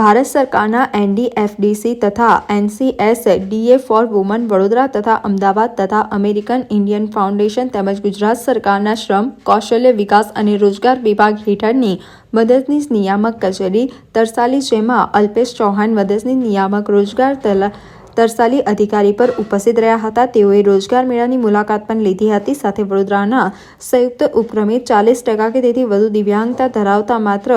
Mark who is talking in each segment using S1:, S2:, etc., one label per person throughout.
S1: ભારત સરકારના NDFDC તથા NCS DA for women Vadodara તથા અમદાવાદ તથા અમેરિકન ઇન્ડિયન ફાઉન્ડેશન તેમજ ગુજરાત સરકારના શ્રમ, કૌશલ્ય વિકાસ અને રોજગાર વિભાગ હેઠળની મદદનીશ નિયામક કચેરી તરસાલી, જેમાં અલ્પેશ ચૌહાણ મદદનીશ નિયામક રોજગાર તરસાલી અધિકારી પર ઉપસ્થિત રહ્યા હતા. તેઓએ રોજગાર મેળાની મુલાકાત પણ લીધી હતી. સાથે વડોદરાના સંયુક્ત ઉપક્રમે 40% કે તેથી વધુ દિવ્યાંગતા ધરાવતા, માત્ર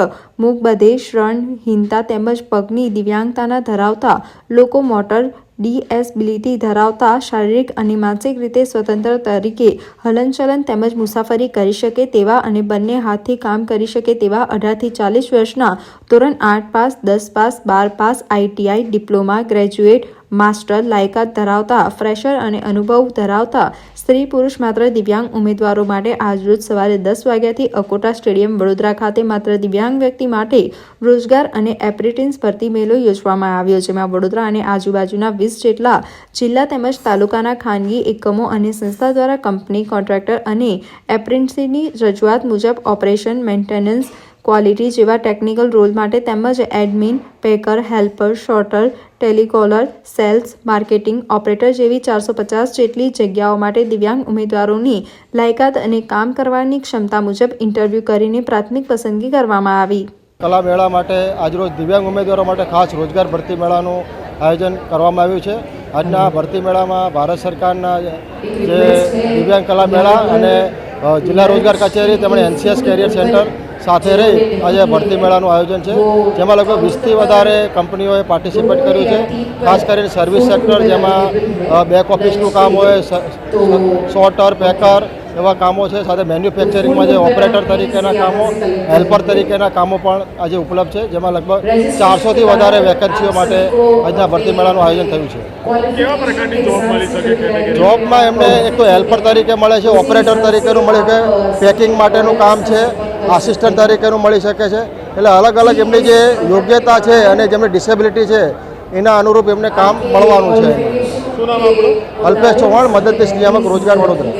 S1: મૂકબધિર, શ્રવણહીનતા તેમજ પગની દિવ્યાંગતાના ધરાવતા લોકો, મોટર ડિસેબિલિટી ધરાવતા, શારીરિક અને માનસિક રીતે સ્વતંત્ર તરીકે હલનચલન તેમજ મુસાફરી કરી શકે તેવા અને બંને હાથથી કામ કરી શકે તેવા 18 થી 40 વર્ષના, ધોરણ 8 pass, 10 pass, 12 pass, ITI, diploma, graduate, master લાયકાત ધરાવતા, ફ્રેશર અને અનુભવ ધરાવતા સ્ત્રી પુરુષ માત્ર દિવ્યાંગ ઉમેદવારો માટે આજરોજ સવારે 10 વાગ્યાથી અકોટા સ્ટેડિયમ વડોદરા ખાતે માત્ર દિવ્યાંગ વ્યક્તિ માટે રોજગાર અને એપ્રેન્ટિસ ભરતી મેળો યોજવામાં આવ્યો, જેમાં વડોદરા અને આજુબાજુના 20 જેટલા જિલ્લા તેમજ તાલુકાના ખાનગી એકમો અને સંસ્થા દ્વારા કંપની, કોન્ટ્રાક્ટર અને એપ્રેન્ટિસની રજૂઆત મુજબ ઓપરેશન, મેન્ટેનન્સ, ક્વોલિટી જેવા ટેકનિકલ રોલ માટે તેમજ admin, packer, helper, sorter, telecaller, sales, marketing operator જેવી 450 જેટલી જગ્યાઓ માટે દિવ્યાંગ ઉમેદવારોની લાયકાત અને કામ કરવાની ક્ષમતા મુજબ ઇન્ટરવ્યૂ કરીને પ્રાથમિક પસંદગી કરવામાં આવી.
S2: કલા મેળા માટે આજરોજ દિવ્યાંગ ઉમેદવારો માટે ખાસ રોજગાર ભરતી મેળાનું આયોજન કરવામાં આવ્યું છે. આજના ભરતી મેળામાં ભારત સરકારના જે દિવ્યાંગ કલા મેળા અને જિલ્લા રોજગાર કચેરી તેમજ NCS કેરિયર સેન્ટર સાથે રહી આજે ભરતી મેળાનું આયોજન છે, જેમાં લગભગ 20થી વધારે કંપનીઓએ પાર્ટિસિપેટ કર્યું છે. ખાસ કરીને સર્વિસ સેક્ટર, જેમાં બેક ઓફિસનું કામ હોય, સોર્ટર, પેકર એવા કામો છે. સાથે મેન્યુફેક્ચરિંગમાં જે ઓપરેટર તરીકેના કામો, હેલ્પર તરીકેના કામો પણ આજે ઉપલબ્ધ છે, જેમાં લગભગ 400થી વધારે વેકેન્સીઓ માટે આજના ભરતી મેળાનું આયોજન થયું છે.
S3: કેવા પ્રકારની જોબ મળી શકે?
S2: જોબમાં એમને એક તો હેલ્પર તરીકે મળે છે, ઓપરેટર તરીકેનું મળે છે, પેકિંગ માટેનું કામ છે, આસિસ્ટન્ટ તરીકેનું મળી શકે છે. એટલે અલગ અલગ એમની જે યોગ્યતા છે અને જેમની ડિસેબિલિટી છે એના અનુરૂપ એમને કામ મળવાનું છે.
S3: શું નામ આપણું?
S2: અલ્પેશ ચૌહાણ, મદદનીશ નિયામક રોજગાર વડોદરા.